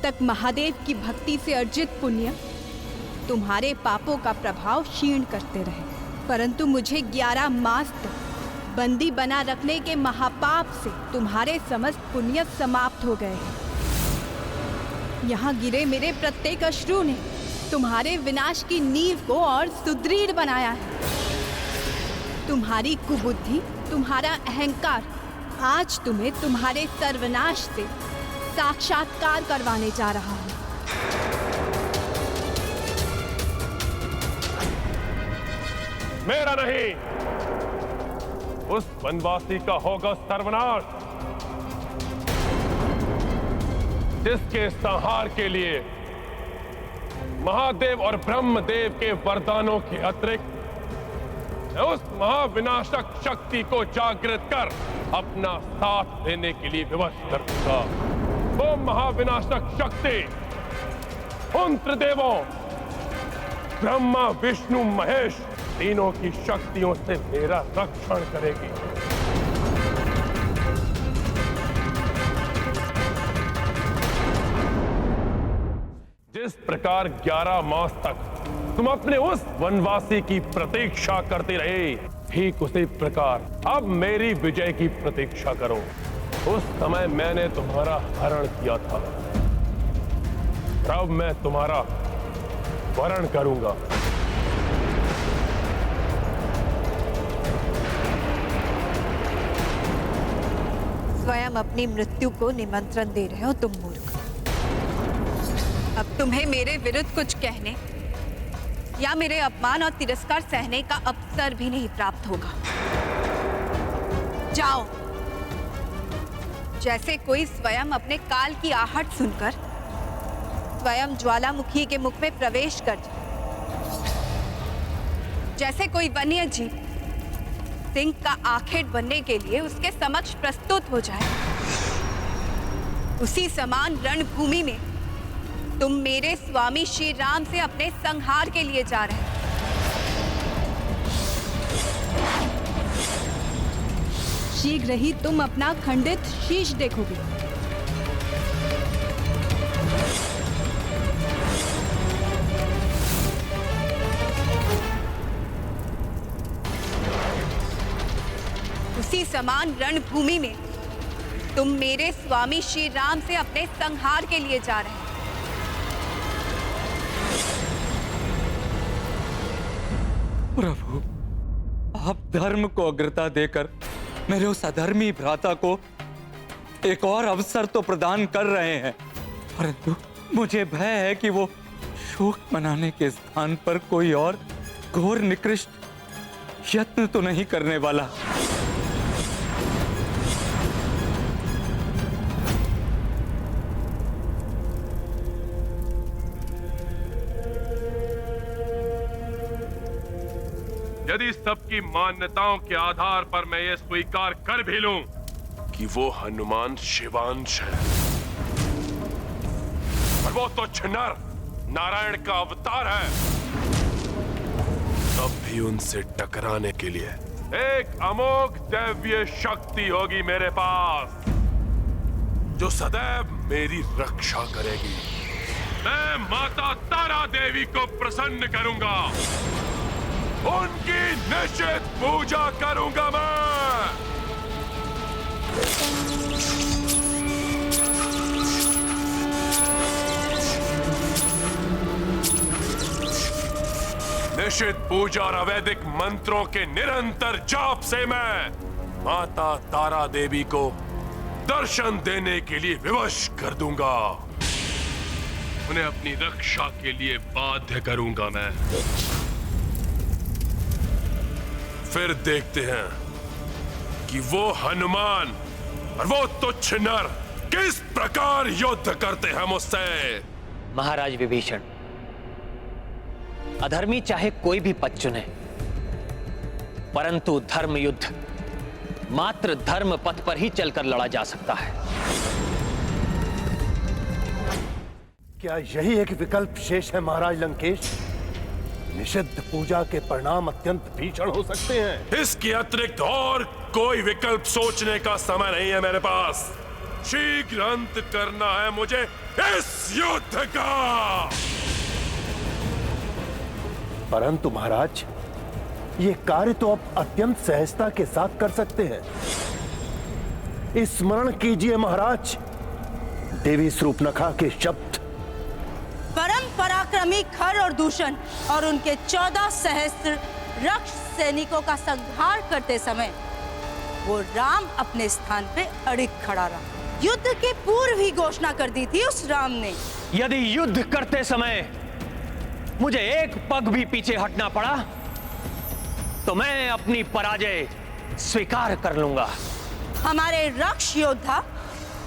तक महादेव की भक्ति से अर्जित पुण्य तुम्हारे पापों का प्रभाव क्षीण करते रहे, परंतु मुझे 11 मास तक बंदी बना रखने के महापाप से तुम्हारे समस्त पुण्य समाप्त हो गए हैं। यहाँ गिरे मेरे प्रत्येक अश्रु ने तुम्हारे विनाश की नींव को और सुदृढ़ बनाया है। तुम्हारी कुबुद्धि, तुम्हारा अहंकार आज तुम्हें तुम्हारे सर्वनाश से साक्षात्कार करवाने जा रहा है। मेरा नहीं, उस वनवासी का होगा सर्वनाश, जिसके संहार के लिए महादेव और ब्रह्मदेव के वरदानों के अतिरिक्त उस महाविनाशक शक्ति को जागृत कर अपना साथ देने के लिए विवश कर दूंगा। वो महाविनाशक शक्ति उन त्रिदेवों ब्रह्मा, विष्णु, महेश तीनों की शक्तियों से मेरा रक्षण करेगी। जिस प्रकार 11 मास तक तुम अपने उस वनवासी की प्रतीक्षा करते रहे, ठीक उसी प्रकार अब मेरी विजय की प्रतीक्षा करो। उस समय मैंने तुम्हारा हरण किया था, अब मैं तुम्हारा वरण करूंगा। स्वयं अपनी मृत्यु को निमंत्रण दे रहे हो तुम मूर्ख। अब तुम्हें मेरे विरुद्ध कुछ कहने या मेरे अपमान और तिरस्कार सहने का अवसर भी नहीं प्राप्त होगा। जाओ। जैसे कोई स्वयं अपने काल की आहट सुनकर स्वयं ज्वालामुखी के मुख में प्रवेश कर जाए, जैसे कोई वन्य जीव सिंह का आखेट बनने के लिए उसके समक्ष प्रस्तुत हो जाए, उसी समान रणभूमि में तुम मेरे स्वामी श्री राम से अपने संहार के लिए जा रहे हो। शीघ्र ही तुम अपना खंडित शीश देखोगे। उसी समान रणभूमि में तुम मेरे स्वामी श्री राम से अपने संहार के लिए जा रहे हैं। प्रभु, आप धर्म को अग्रता देकर मेरे उस अधर्मी भ्राता को एक और अवसर तो प्रदान कर रहे हैं, परंतु मुझे भय है कि वो शोक मनाने के स्थान पर कोई और घोर निकृष्ट यत्न तो नहीं करने वाला। यदि सबकी मान्यताओं के आधार पर मैं ये स्वीकार कर भी लूं कि वो हनुमान शिवांश है, और वो तो नर नारायण का अवतार है, तब भी उनसे टकराने के लिए एक अमोघ दैवीय शक्ति होगी मेरे पास, जो सदैव मेरी रक्षा करेगी। मैं माता तारा देवी को प्रसन्न करूंगा, उनकी निश्चित पूजा करूंगा मैं। निश्चित पूजा और अवैधिक मंत्रों के निरंतर जाप से मैं माता तारा देवी को दर्शन देने के लिए विवश कर दूंगा, उन्हें अपनी रक्षा के लिए बाध्य करूंगा मैं। फिर देखते हैं कि वो हनुमान और वो तुच्छ नर किस प्रकार युद्ध करते हैं मुझसे। महाराज विभीषण, अधर्मी चाहे कोई भी पथ चुने, परंतु धर्म युद्ध मात्र धर्म पथ पर ही चलकर लड़ा जा सकता है। क्या यही एक विकल्प शेष है महाराज लंकेश? निषिद्ध पूजा के परिणाम अत्यंत भीषण हो सकते हैं। इसके अतिरिक्त और कोई विकल्प सोचने का समय नहीं है मेरे पास। शीघ्र अंत करना है मुझे इस युद्ध का। परंतु महाराज, ये कार्य तो आप अत्यंत सहजता के साथ कर सकते हैं। स्मरण कीजिए महाराज, देवी शूर्पणखा के शब्द। परम पराक्रमी खर और दूषण और उनके 14 सहस्त्र रक्ष सैनिकों का संहार करते समय वो राम अपने स्थान पे अड़िग खड़ा रहा। युद्ध के पूर्व ही घोषणा कर दी थी उस राम ने। यदि युद्ध करते समय मुझे एक पग भी पीछे हटना पड़ा तो मैं अपनी पराजय स्वीकार कर लूंगा। हमारे रक्ष योद्धा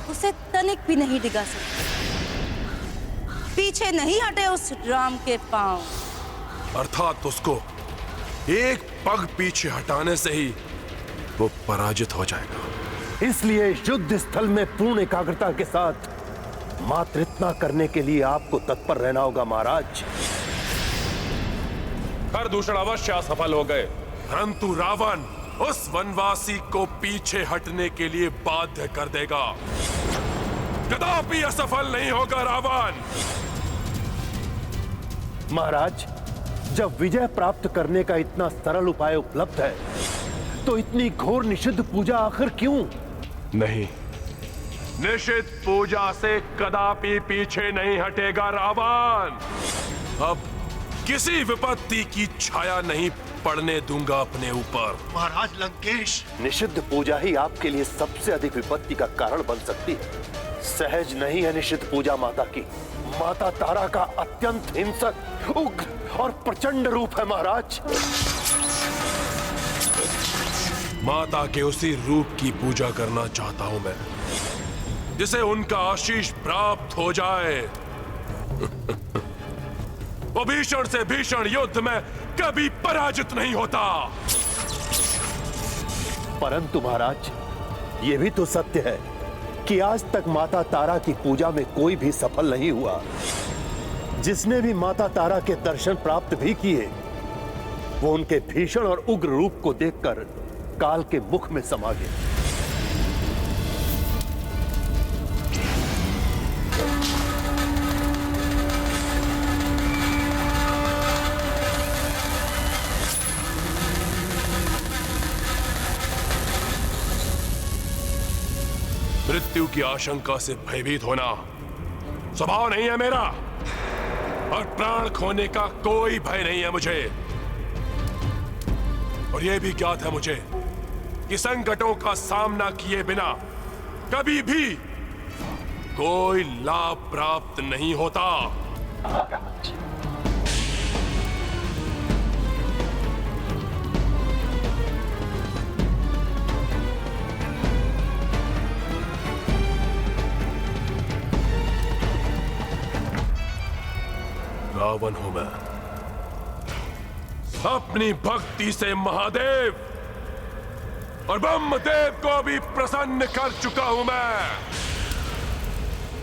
उसे तनिक भी नहीं डिगा सकते। पीछे नहीं हटे उस राम के पांव। अर्थात उसको एक पग पीछे हटाने से ही वो पराजित हो जाएगा। इसलिए युद्ध स्थल में पूर्ण एकाग्रता के साथ मात्र इतना करने के लिए आपको तत्पर रहना होगा महाराज। खर दूषण अवश्य असफल हो गए, परंतु रावण उस वनवासी को पीछे हटने के लिए बाध्य कर देगा। कदापि असफल नहीं होगा रावण। महाराज, जब विजय प्राप्त करने का इतना सरल उपाय उपलब्ध है तो इतनी घोर निषिद्ध पूजा आखिर क्यों? नहीं, निषिद्ध पूजा से कदापि पीछे नहीं हटेगा रावण। अब किसी विपत्ति की छाया नहीं पड़ने दूंगा अपने ऊपर। महाराज लंकेश, निषिद्ध पूजा ही आपके लिए सबसे अधिक विपत्ति का कारण बन सकती है। सहज नहीं है निषिद्ध पूजा माता की। माता तारा का अत्यंत हिंसक, उग्र और प्रचंड रूप है महाराज। माता के उसी रूप की पूजा करना चाहता हूं मैं, जिसे उनका आशीष प्राप्त हो जाए। वो भीषण से भीषण युद्ध में कभी पराजित नहीं होता। परंतु महाराज, ये भी तो सत्य है कि आज तक माता तारा की पूजा में कोई भी सफल नहीं हुआ। जिसने भी माता तारा के दर्शन प्राप्त भी किए, वो उनके भीषण और उग्र रूप को देखकर काल के मुख में समा गए। मृत्यु की आशंका से भयभीत होना स्वभाव नहीं है मेरा, और प्राण खोने का कोई भय नहीं है मुझे। और यह भी ज्ञात है मुझे कि संकटों का सामना किए बिना कभी भी कोई लाभ प्राप्त नहीं होता। रावण हूं मैं, अपनी भक्ति से महादेव और ब्रह्मदेव को भी प्रसन्न कर चुका हूं मैं,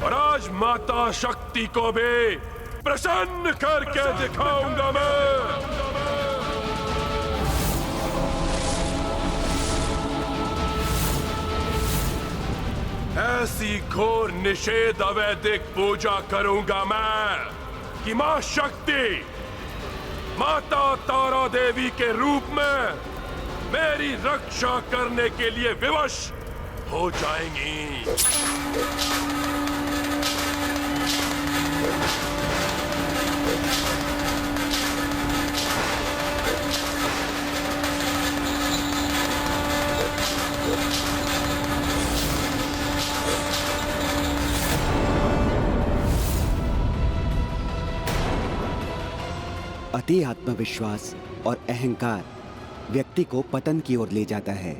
और आज माता शक्ति को भी प्रसन्न करके दिखाऊंगा मैं। ऐसी घोर निषेध अवैधिक पूजा करूंगा मैं कि मां शक्ति, माता तारा देवी के रूप में मेरी रक्षा करने के लिए विवश हो जाएंगी। अति आत्मविश्वास और अहंकार व्यक्ति को पतन की ओर ले जाता है।